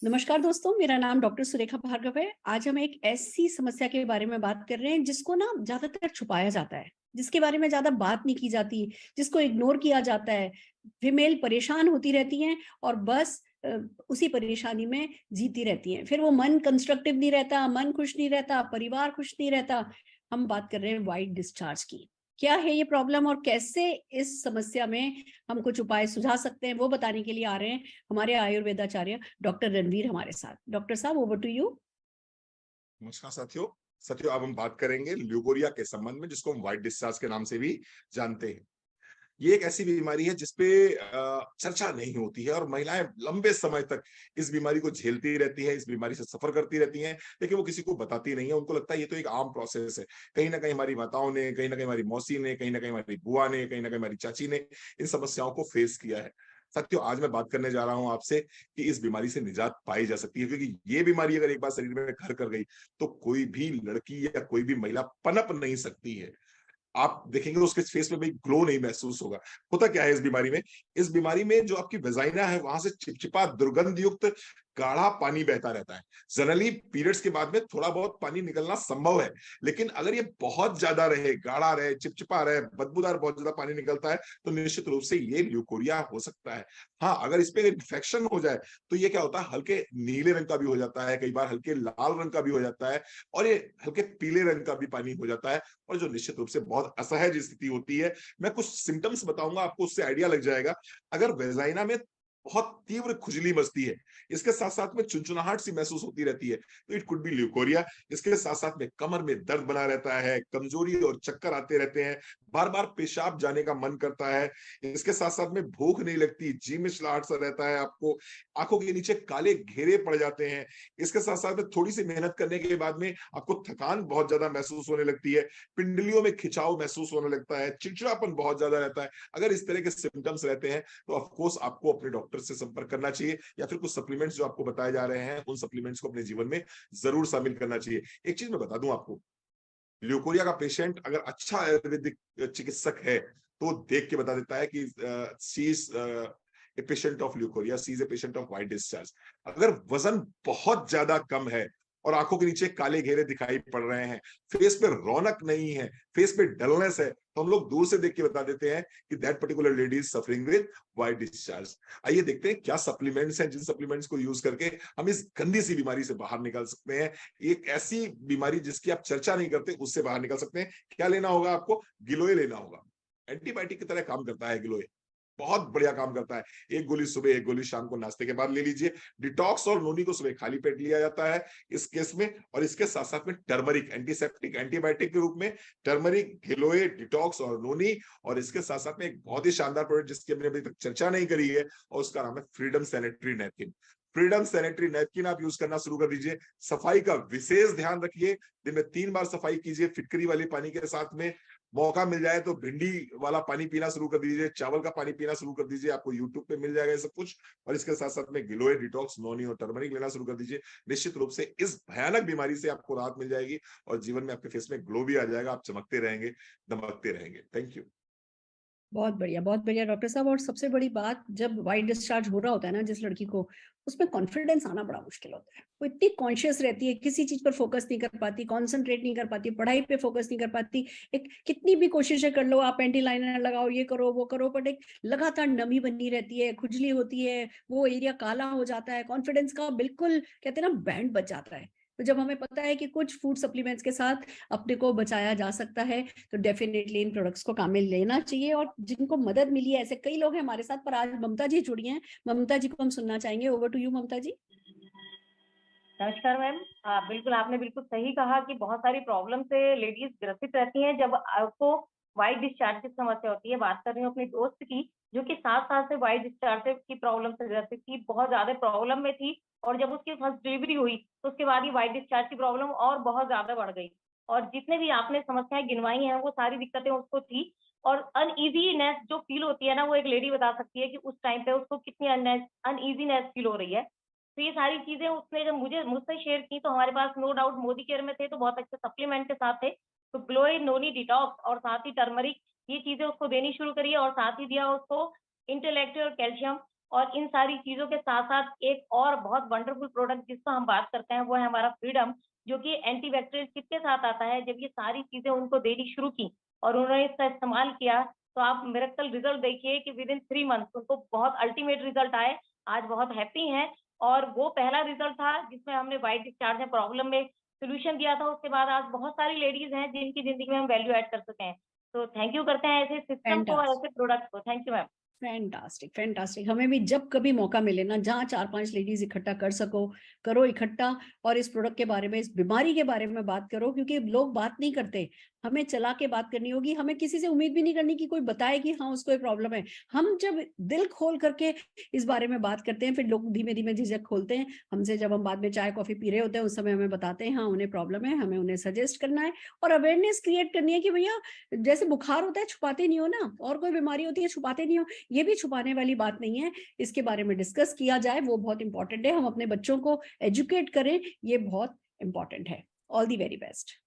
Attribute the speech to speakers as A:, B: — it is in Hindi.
A: नमस्कार दोस्तों, मेरा नाम डॉक्टर सुरेखा भार्गव है। आज हम एक ऐसी समस्या के बारे में बात कर रहे हैं जिसको ना ज़्यादातर छुपाया जाता है, जिसके बारे में ज़्यादा बात नहीं की जाती, जिसको इग्नोर किया जाता है। फीमेल परेशान होती रहती हैं और बस उसी परेशानी में जीती रहती हैं। फिर वो मन कंस्ट्रक्टिव नहीं रहता, मन खुश नहीं रहता, परिवार खुश नहीं रहता। हम बात कर रहे हैं व्हाइट डिस्चार्ज की। क्या है ये प्रॉब्लम और कैसे इस समस्या में हम कुछ उपाय सुझा सकते हैं, वो बताने के लिए आ रहे हैं हमारे आयुर्वेदाचार्य डॉक्टर रणवीर हमारे साथ। डॉक्टर साहब, ओवर टू यू।
B: नमस्कार साथियों। अब हम बात करेंगे ल्यूकोरिया के संबंध में, जिसको हम व्हाइट डिस्चार्ज के नाम से भी जानते हैं। ये एक ऐसी बीमारी है जिसपे चर्चा नहीं होती है और महिलाएं लंबे समय तक इस बीमारी को झेलती रहती है, इस बीमारी से सफर करती रहती हैं, लेकिन वो किसी को बताती नहीं है। उनको लगता है ये तो एक आम प्रोसेस है। कहीं ना कहीं हमारी माताओं ने, कहीं ना कहीं हमारी मौसी ने, कहीं ना कहीं हमारी बुआ ने, कहीं ना कहीं हमारी चाची ने इन समस्याओं को फेस किया है। साथियों, आज मैं बात करने जा रहा हूं आपसे कि इस बीमारी से निजात पाई जा सकती है, क्योंकि ये बीमारी अगर एक बार शरीर में घर कर गई तो कोई भी लड़की या कोई भी महिला पनप नहीं सकती है। आप देखेंगे उसके फेस में भी ग्लो नहीं महसूस होगा। होता क्या है इस बीमारी में? इस बीमारी में जो आपकी वेजाइना है, वहां से चिपचिपा दुर्गंध युक्त गाढ़ा पानी बहता रहता है। जनरली पीरियड्स के बाद में थोड़ा बहुत पानी निकलना संभव है, लेकिन अगर ये बहुत ज्यादा रहे, गाढ़ा रहे, चिपचिपा रहे, बदबूदार बहुत ज्यादा पानी निकलता है, तो निश्चित रूप से ये ल्यूकोरिया हो सकता है। हाँ, अगर इस पे इन्फेक्शन हो जाए तो ये क्या होता है, हल्के नीले रंग का भी हो जाता है, कई बार हल्के लाल रंग का भी हो जाता है, और ये हल्के पीले रंग का भी पानी हो जाता है, और जो निश्चित रूप से बहुत असहज स्थिति होती है। मैं कुछ सिम्टम्स बताऊंगा, आपको उससे आइडिया लग जाएगा। अगर वेजाइना में बहुत तीव्र खुजली मचती है, इसके साथ साथ में चुनचुनाहट सी महसूस होती रहती है, तो इट कुड बी ल्यूकोरिया। इसके साथ साथ में कमर में दर्द बना रहता है, कमजोरी और चक्कर आते रहते हैं, बार बार पेशाब जाने का मन करता है। इसके साथ साथ में भूख नहीं लगती, जी मिचलाहट सा रहता है आपको, आंखों के नीचे काले घेरे पड़ जाते हैं। इसके साथ साथ में थोड़ी सी मेहनत करने के बाद में आपको थकान बहुत ज्यादा महसूस होने लगती है, पिंडलियों में खिंचाव महसूस होने लगता है, चिड़चिड़ापन बहुत ज्यादा रहता है। अगर इस तरह के सिम्टम्स रहते हैं तो ऑफ कोर्स आपको अपने डॉक्टर से संपर्क करना चाहिए, या फिर कुछ सप्लीमेंट्स जो आपको बताए जा रहे हैं उन सप्लीमेंट्स को अपने जीवन में जरूर शामिल करना चाहिए। एक चीज मैं बता दूं आपको, ल्यूकोरिया का पेशेंट अगर अच्छा आयुर्वेदिक चिकित्सक है तो देख के बता देता है कि she is a patient of leucorrhoea, she is a patient of white discharge. अगर वजन बहुत ज्यादा कम है और आंखों के नीचे काले घेरे दिखाई पड़ रहे हैं, फेस पे रौनक नहीं है, फेस पे डलनेस है, तो हम लोग दूर से देख के बता देते हैं कि that particular lady is suffering with white discharge. आइए देखते हैं क्या सप्लीमेंट्स हैं, जिन सप्लीमेंट्स को यूज करके हम इस गंदी सी बीमारी से बाहर निकल सकते हैं। एक ऐसी बीमारी जिसकी आप चर्चा नहीं करते, उससे बाहर निकल सकते हैं। क्या लेना होगा आपको? गिलोय लेना होगा। एंटीबायोटिक की तरह काम करता है गिलोय, बहुत बढ़िया काम करता है। एक गोली सुबह, एक गोली शाम को नाश्ते के बाद ले लीजिए। डिटॉक्स और नोनी को सुबह खाली पेट लिया जाता है इस केस में। और इसके साथ साथ में टर्मरिक, एंटीसेप्टिक एंटीबायोटिक के रूप में टर्मरिक, गिलोय, डिटॉक्स और नोनी। और इसके साथ साथ में एक बहुत ही शानदार प्रोडक्ट जिसकी हमने अभी तक चर्चा नहीं करी है, और उसका नाम है freedom sanitary napkin. Freedom sanitary napkin आप यूज करना शुरू कर दीजिए। सफाई का विशेष ध्यान रखिए, दिन में 3 बार सफाई कीजिए फिटकरी वाले पानी के साथ में। मौका मिल जाए तो भिंडी वाला पानी पीना शुरू कर दीजिए, चावल का पानी पीना शुरू कर दीजिए, आपको यूट्यूब पे मिल जाएगा ये सब कुछ। और इसके साथ साथ में गिलोय, डिटॉक्स, नोनी और टर्मरिक लेना शुरू कर दीजिए। निश्चित रूप से इस भयानक बीमारी से आपको राहत मिल जाएगी, और जीवन में आपके फेस में ग्लो भी आ जाएगा, आप चमकते रहेंगे, दमकते रहेंगे। Thank you.
A: बहुत बढ़िया डॉक्टर साहब। और सबसे बड़ी बात, जब व्हाइट डिस्चार्ज हो रहा होता है ना जिस लड़की को, उसमें कॉन्फिडेंस आना बड़ा मुश्किल होता है। वो इतनी कॉन्शियस रहती है, किसी चीज पर फोकस नहीं कर पाती, कॉन्सेंट्रेट नहीं कर पाती, पढ़ाई पे फोकस नहीं कर पाती। एक कितनी भी कोशिशें कर लो, आप एंटी लाइनर लगाओ, ये करो वो करो, बट एक लगातार नमी बनी रहती है, खुजली होती है, वो एरिया काला हो जाता है, कॉन्फिडेंस का बिल्कुल कहते हैं ना बैंड बच जाता है। तो जब हमें पता है कि कुछ फूड सप्लीमेंट्स के साथ अपने को बचाया जा सकता है, तो डेफिनेटली इन प्रोडक्ट्स को काम में लेना चाहिए। और जिनको मदद मिली है, ऐसे कई लोग हैं हमारे साथ, पर आज ममता जी जुड़ी हैं। ममता जी को हम सुनना चाहेंगे। ओवर टू यू ममता जी।
C: नमस्कार मैम। बिल्कुल आपने बिल्कुल सही कहा कि बहुत सारी प्रॉब्लम से लेडीज ग्रसित रहती हैं जब आपको वाइट डिस्चार्ज की समस्या होती है। बात कर रही हूँ अपनी दोस्त की, जो कि 7 साल से वाइट डिस्चार्ज की प्रॉब्लम से ग्रसित थी, बहुत ज्यादा प्रॉब्लम में थी। और जब उसकी फर्स्ट डिलीवरी हुई तो उसके बाद ही वाइट डिस्चार्ज की प्रॉब्लम और बहुत ज्यादा बढ़ गई। और जितने भी आपने समस्याएं गिनवाई हैं वो सारी दिक्कतें उसको थी। और अनईजीनेस जो फील होती है ना, वो एक लेडी बता सकती है कि उस टाइम पे उसको कितनी अनईजीनेस फील हो रही है। तो ये सारी चीज़ें उसने जब मुझसे शेयर की, तो हमारे पास नो डाउट मोदी केयर में थे तो बहुत अच्छे सप्लीमेंट के साथ थे। तो ग्लोई, नोनी डिटॉक्स और साथ ही टर्मरिक, ये चीज़ें उसको देनी शुरू करी है। और साथ ही दिया उसको इंटेलेक्ट और कैल्शियम। और इन सारी चीज़ों के साथ-साथ एक और बहुत वंडरफुल प्रोडक्ट जिसको हम बात करते हैं, वो है हमारा फ्रीडम, जो कि एंटीबैक्टीरियल किट के साथ आता है। जब ये सारी चीज़ें उनको देनी शुरू की और उन्होंने इसका इस्तेमाल किया, तो आप मिरेकल रिज़ल्ट देखिए कि विदिन 3 मंथ्स उनको बहुत अल्टीमेट रिज़ल्ट आए। आज बहुत हैप्पी हैं और वो पहला रिज़ल्ट था जिसमें हमने व्हाइट डिस्चार्ज में प्रॉब्लम में सॉल्यूशन दिया था। उसके बाद आज बहुत सारी लेडीज़ हैं जिनकी ज़िंदगी में हम वैल्यू ऐड कर सके हैं। तो थैंक यू करते हैं ऐसे सिस्टम को और
A: फैंटास्टिक,
C: ऐसे प्रोडक्ट को। Thank you ma'am.
A: Fantastic, fantastic. हमें भी जब कभी मौका मिले ना, जहाँ 4-5 लेडीज़ इकट्ठा कर सको, करो इकट्ठा और इस प्रोडक्ट के बारे में, इस बीमारी के बारे में बात करो, क्योंकि लोग बात नहीं करते। हमें चला के बात करनी होगी, हमें किसी से उम्मीद भी नहीं करनी कि कोई बताए कि हाँ, उसको ये प्रॉब्लम है। हम जब दिल खोल करके इस बारे में बात करते हैं, फिर लोग धीमे-धीमे झिझक खोलते हैं। हमसे जब हम बाद में चाय-कॉफ़ी पी रहे होते हैं, उस समय हमें बताते हैं, हाँ, उन्हें प्रॉब्लम है, हमें उन्हें सजेस्ट करना है और अवेयरनेस क्रिएट करनी है कि भैया, जैसे बुखार होता है, छुपाते नहीं हो ना, और कोई बीमारी होती है, छुपाते नहीं हो। ये भी छुपाने वाली बात नहीं है। इसके बारे में डिस्कस किया जाए, वो बहुत इंपॉर्टेंट है। हम अपने बच्चों को एजुकेट करें, ये बहुत इंपॉर्टेंट है। All the very best.